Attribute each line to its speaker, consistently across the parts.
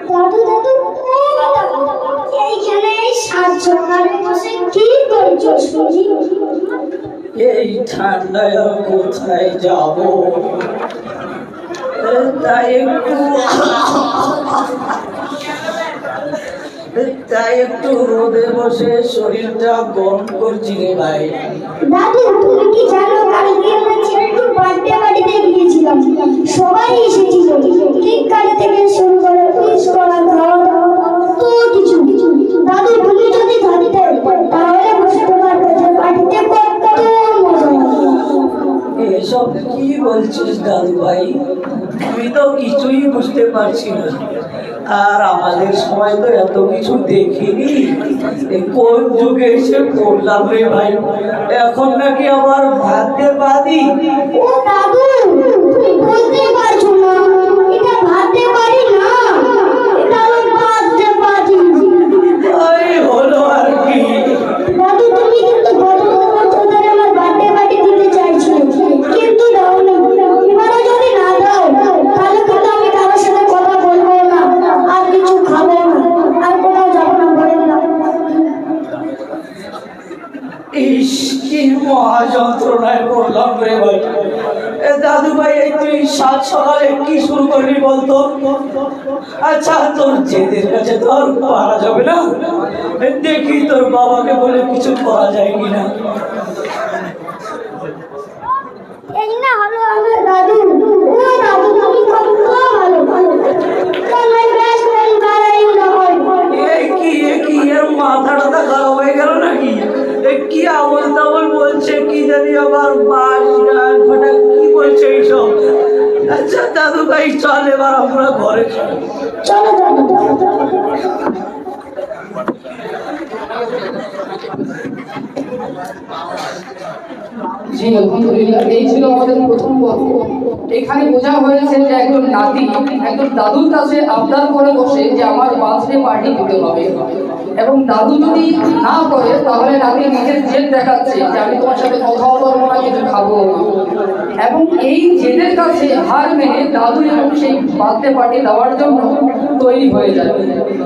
Speaker 1: দাদু দাদু এইখানে সাত সকালে বসে কি করছো শুনি?
Speaker 2: এই ঠান্ডায় কোথায় যাব, তাই একটু রোদে বসে শরীরটা গরম করছি রে ভাই।
Speaker 1: দাদু তুমি কি জানো কালকে আমরা ছেলেটির বার্থডে পার্টিতে গিয়েছিলাম, সবাই এসেছিল, কেক কাটা থেকে শুরু করে উইশ করা, খাওয়া দাওয়া কত কিছু। দাদু তুমি যদি থাকতে তাহলে বুঝতে পারবে যে পার্টিতে কত মজা।
Speaker 2: এসব কি বলছিস দাদু ভাই, আমি তো কিছুই বুঝতে পারছি না। আর আমাদের সময় তো এত কিছু দেখিনি, কোন যুগে এসে পড়লাম রে ভাই। এখন নাকি আবার ভাবতে পারি।
Speaker 1: ও দাদু তুমি বলতে পারছো না, এটা ভাবতে পারি না, এটা হলো বার্থডে পার্টি।
Speaker 2: এই হলো আর কি।
Speaker 1: দাদু তুমি কিন্তু গত বছর ধরে আমার বার্থডে পার্টি দিতে চাইছিলে, কিন্তু দাওনি। এবারে যদি না দাও তাহলে কিন্তু আমি কারোর সাথে কথা বলবো না, আর কিছু খাবো না, আর কোথাও যাবো না, বলে দিলাম।
Speaker 2: ইস কি মহা যন্ত্রণায় পড়লাম রে ভাই। দাদু ভাই এই তুই সাত সকালে কি শুরু করবি বলতো? আচ্ছা তোর জেদের কাছে তো আর পারা যাবে না, দেখি তোর বাবাকে বলে কিছু করা যায় কিনা।
Speaker 1: এই না হলো আমার দাদু। ও দাদু তুমি কত ভালো, চলো ব্রাশ করে বাড়াই না হয়।
Speaker 2: কি এর মাথাটা খারাপ হয়ে গেল নাকি? কি আবল তাবল বলছে, কি জানি আবার বাস গান ফাটা কি বলছে এইসব। আচ্ছা দাদু ভাই চল এবার আমরা ঘরে
Speaker 1: চলো দাদু।
Speaker 3: জি আলহামদুলিল্লাহ, এই ছিল আমাদের প্রথম পর্ব। এখানে বোঝা হয়েছে যে একজন নাতি একজন দাদুর কাছে আবদার করে বসে যে আমার বার্থডে পার্টি দিতে হবে, এবং দাদু যদি না করে তাহলে নাতি নিজের জেদ দেখাচ্ছে যে আমি তোমার সাথে কথাও বলবো না, কিছু খাবো না। এবং এই জেদের কাছে হার মেনে দাদু এবং সেই বার্থডে পার্টি দেওয়ার জন্য তৈরি হয়ে যায়।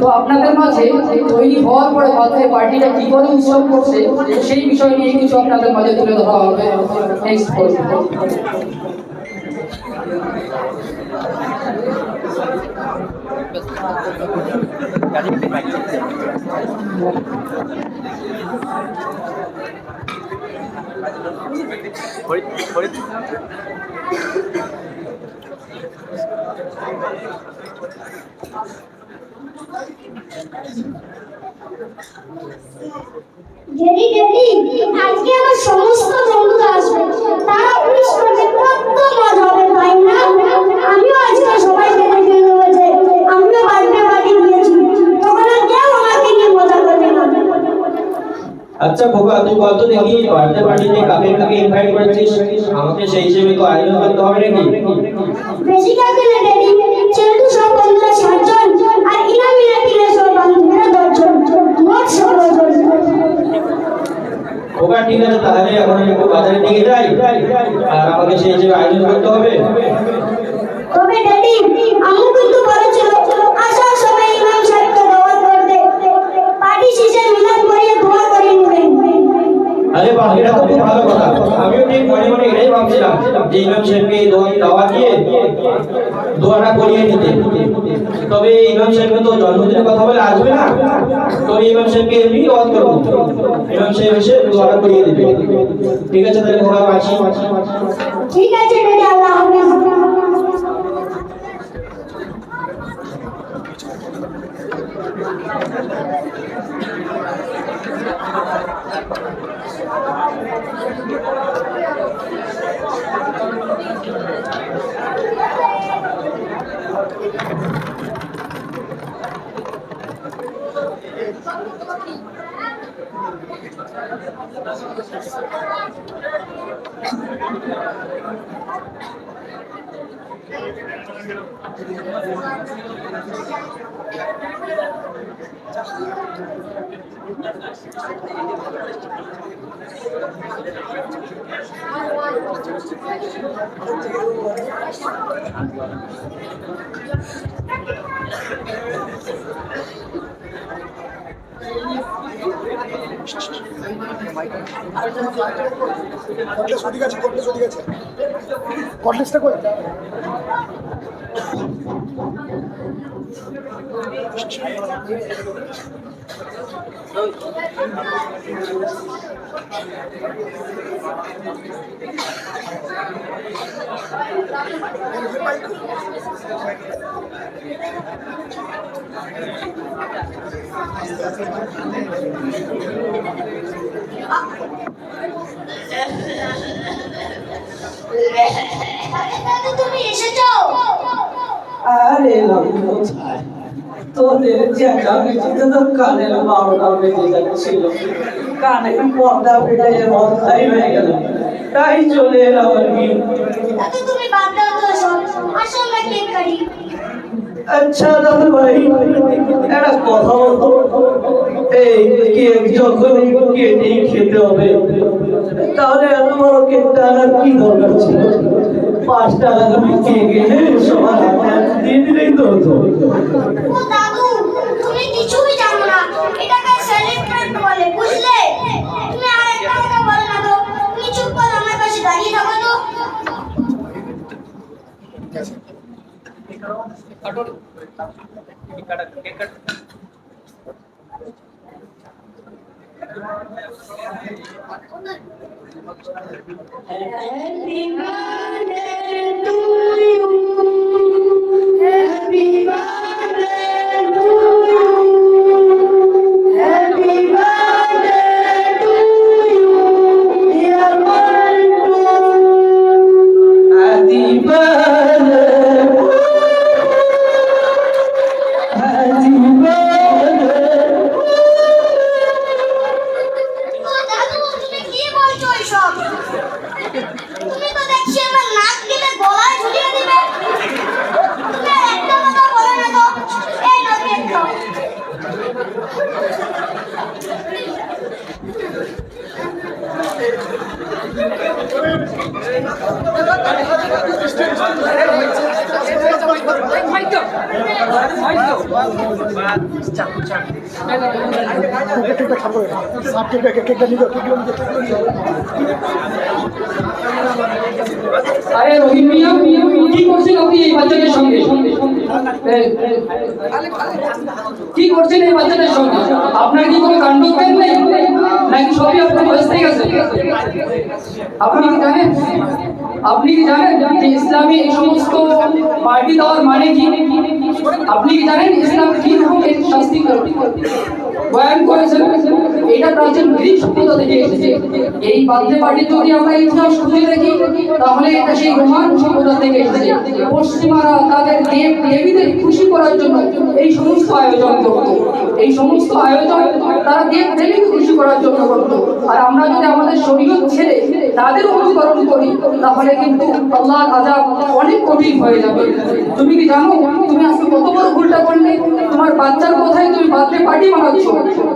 Speaker 3: তো আপনাদের মাঝে তৈরি হওয়ার পরে বার্থডে পার্টিটা কি করে উৎসব করছে সেই বিষয় নিয়ে কিছু আপনাদের মাঝে তুলে ধরা হবে নেক্সট পর্বে।
Speaker 1: ড্যাডি ড্যাডি আজকে আমার সমস্ত বন্ধুরা আসবে, তারা উইশ করবে, কত মজা হবে তাই না? আমিও আজকে সবাইকে দেখে নেবো যে আমিও বার্থডে পার্টি দিয়েছি, তখন আর কেউ আমাকে নিয়ে মজা করবে না।
Speaker 4: আচ্ছা খোকা তুই বলতো দেখি বার্থডে পার্টিতে কাকে কাকে ইনভাইট করেছিস, আমাকে সেই হিসেবে তো আয়োজন করতে হবে নাকি?
Speaker 1: বেশি কাউকে না ড্যাডি, যেহেতু সব বন্ধুরা 7 জন আর ইনামিনা টিমের সব বন্ধুরা 10 জন, মোট 16 জন।
Speaker 4: খোকা ঠিক আছে, তাহলে এখন একটু বাজারে দিকে যাই, আর আমাকে সেই হিসেবে আয়োজন করতে হবে।
Speaker 1: তবে ড্যাডি আমু কিন্তু বলেছিল আসার সময় ইমাম সাহেবকে দাওয়াত করতে, পার্টি শেষে মিলাদ করিয়ে দোয়া করে নেবেন।
Speaker 4: আরে বাহ, এটা তো খুব ভালো কথা। আমিও ঠিক মনে মনে এটাই ভাবছিলাম যে ইমাম সাহেবকে দাওয়াত দিয়ে দোয়াটা করিয়ে নিতে। তবে ইমাম সাহেবকে তো জন্মদিনের কথা বলে আসবে না, তবে ইমাম সাহেবকে এমনি দাওয়াত করবো, ইমাম সাহেব এসে দোয়াটা করিয়ে দিবে। ঠিক আছে তাহলে খোকা আসি।
Speaker 1: ঠিক আছে ড্যাডি, আল্লাহ হাফেজ।
Speaker 5: কটলেস ওদিকে আছে, কটলেস ওদিকে আছে। কটলেসটা কই?
Speaker 1: দাদু তুমি এসেছো?
Speaker 2: আরে কোথায় তোদের চেঁচামেচিতে তো কানের 12টা বেজে যাচ্ছিল, কানের পর্দা ফেটে অস্থায়ী হয়ে গেল, তাই চলে এলাম আর কি।
Speaker 1: দাদু তুমি বাদ দাও তো সব, আসো আমরা কেক কাটি।
Speaker 2: আচ্ছা দাদু ভাই, একটা কথা বলতো, এই কেক যখন কেটেই খেতে হবে, তাহলে এত বড় কেকটা আনার কি দরকার ছিল? 5 টাকা তুমি কেক এনে সবার হাতে দিয়ে দিলেই তো হতো।
Speaker 1: ও দাদু তুমি কিছুই জানো না, এটাকে সেলিব্রেট বলে, বুঝলে? তুমি আর একটা কথা বলো না তো, তুমি চুপ করে আমার পাশে দাঁড়িয়ে থাকো তো। Happy birthday to you. Happy birthday to you. Happy birthday to you, dear Mantu.
Speaker 2: Happy birthday, happy birthday.
Speaker 1: ও দাদু তুমি কি বলছো এসব? তুমি তো দেখছি এবার নাক দিলে গলায় ঝুলিয়ে দিবে। তুমি আর একটা কথা বলো না তো, এই নাও কেক খাও।
Speaker 5: কেকটা খাবো, সাপ কেকটা নিল, কেকগুলো নিল।
Speaker 3: আরে রহিম মিয়া, কি করছেন আপনি এই বাচ্চাদের সঙ্গে? কি করছেন এই বাচ্চাদের সঙ্গে? আপনার কি কোনো কাণ্ড জ্ঞান নেই, নাকি সবই আপনার বয়স থেকে গেছে? আপনি কি জানেন যে ইসলামে এই সমস্ত পার্টি দেওয়ার মানে কি? আপনি কি জানেন ইসলাম কি রকমের শাস্তি বয়ান করেছেন? এটা প্রাচীন গ্রিক সভ্যতা থেকে এসেছে। এই বার্থডে পার্টি যদি আমরা ইতিহাস খুঁজে দেখি, তাহলে এটা সেই রোমান সভ্যতা থেকে এসেছে। পশ্চিমারা তাদের দেব দেবীদের খুশি করার জন্য এই সমস্ত আয়োজন করত। এই সমস্ত আয়োজন তারা দেব দেবীকে খুশি করার জন্য করত। আর আমরা যদি আমাদের শরীয়ত ছেড়ে তাদের অনুকরণ করি, তাহলে কিন্তু আল্লাহর আযাব অনেক কঠিন হয়ে যাবে। তুমি কি জানো তুমি আজকে কত বড় ভুলটা করলে? তোমার বাচ্চার কথায় তুমি বার্থডে পার্টি বানাচ্ছ,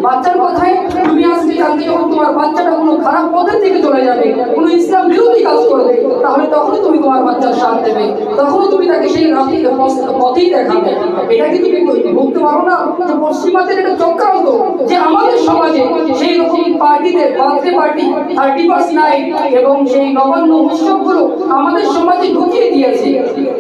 Speaker 3: বাচ্চার কথায় তুমি আজকে কালকে যখন তোমার বাচ্চাটা কোনো খারাপ পথের দিকে চলে যাবে, কোনো ইসলাম বিরোধী কাজ করবে, তাহলে তখনই তুমি তোমার বাচ্চার সাথ দেবে, তখনই তুমি তাকে সেই পথেই দেখাবে। এটা কি তুমি বুঝতে পারো না যে পশ্চিমাদের এটা চক্রান্ত, যে আমাদের সমাজে সেই রকম পার্টিতে বার্থডে পার্টি, 31st নাইট এবং সেই নবান্ন উৎসবগুলো আমাদের সমাজে ঢুকিয়ে দিয়েছে,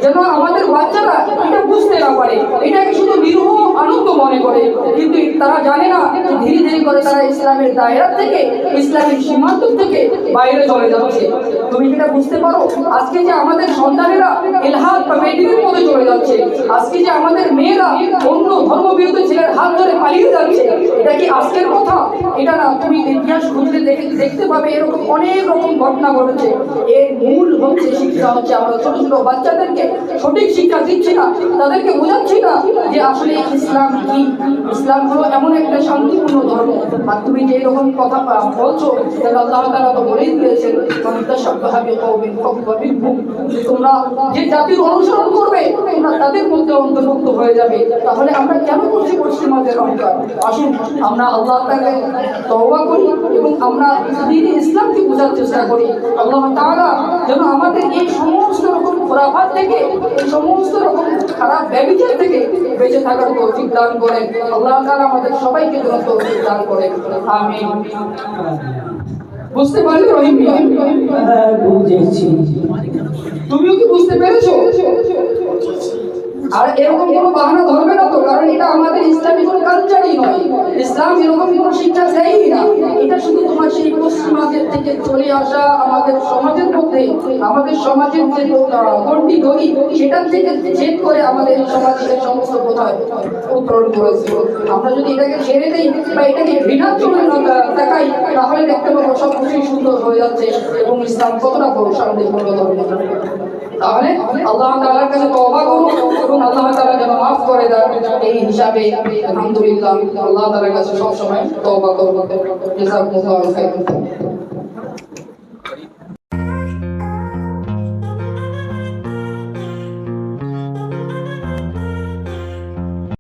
Speaker 3: যেন আমাদের বাচ্চারা এটা বুঝতে না পারে, এটাকে শুধু নিরহ আনন্দ মনে করে। কিন্তু তারা জানে না যে ধীরে ধীরে করে তারা ইসলামের দায়রা থেকে, ইসলামের সীমান্ত থেকে বাইরে চলে যাচ্ছে। তুমি সেটা বুঝতে পারো? আজকে যে আমাদের সন্তানেরা ইলহাদ বা বেদিনের মধ্যে চলে যাচ্ছে, আজকে যে আমাদের মেয়েরা অন্য ধর্মবিরোধী ছেলের হাত ধরে পালিয়ে যাচ্ছে, এটা কি আজকের কথা? এটা না, তুমি ইতিহাস খুঁজলে দেখতে পাবে এরকম অনেক রকম ঘটনা ঘটেছে। এর মূল হচ্ছে শিক্ষা, হচ্ছে আমরা ছোট ছোট বাচ্চাদেরকে সঠিক শিক্ষা দিচ্ছি না, তাদেরকে বোঝাচ্ছি না যে আসলে ইসলাম কি? ইসলাম হলো এমন একটা শান্তিপূর্ণ ধর্ম। আর তুমি যে এরকম কথা বলছো, তাহলে আল্লাহ তাআলা তো বলেই দিয়েছেন, মান তাশাব্বাহা বিকওমিন ফাহুয়া মিনহুম। তোমরা যে জাতির অনুসরণ করবে, তোমরা তাদের মধ্যে অন্তর্ভুক্ত হয়ে যাবে। তাহলে আমরা কেন করছি পশ্চিমাদের অহংকার? আসুন আমরা আল্লাহ তাআলাকে তওবা করি এবং আমরা দ্বীন ইসলামকে বোঝার চেষ্টা করি। আল্লাহ তাআলা যেন আমাদের এই সমস্ত রকম খোরাফাত থেকে, এই সমস্ত রকম খারাপ ব্যভিচার থেকে বেঁচে থাকার তৌফিক দান করেন। আল্লাহ তাআলা আমাদের সবাইকে যেন তৌফিক দান করেন। আমিন। বুঝতে পারলে রহিম মিয়া?
Speaker 2: হ্যাঁ, বুঝেছি।
Speaker 3: তুমিও কি বুঝতে পেরেছো? আর এরকম কোনো বাহানা ধরবে না তো, কারণ এটা আমাদের ইসলামী কোনো কালচারই নয়। ইসলাম এরকম কোনো শিক্ষা দেয়ই না। এটা শুধু তোমার সেই পশ্চিমাদের থেকে চলে আসা আমাদের সমাজের মধ্যে, আমাদের সমাজের যে গণ্ডি ধরি, সেটার থেকে জেদ করে আমাদের এই সমাজের সমস্ত প্রথায় উত্তরণ করেছে। আমরা যদি এটাকে ছেড়ে দিই বা এটাকে ঘৃণার চোখে তাকাই, তাহলে দেখতে পাবো সব কিছুই সুন্দর হয়ে যাচ্ছে এবং ইসলাম কতটা বড় শান্তিপূর্ণ ধর্ম। তাহলে আল্লাহ তাআলার কাছে তওবা করুন এবং আল্লাহ তাআলা যেন মাফ করে দেন। এই হিসাবে আলহামদুলিল্লাহ আল্লাহ তাআলার কাছে সব সময় তওবা করব। জাযাকুমুল্লাহু খাইরান।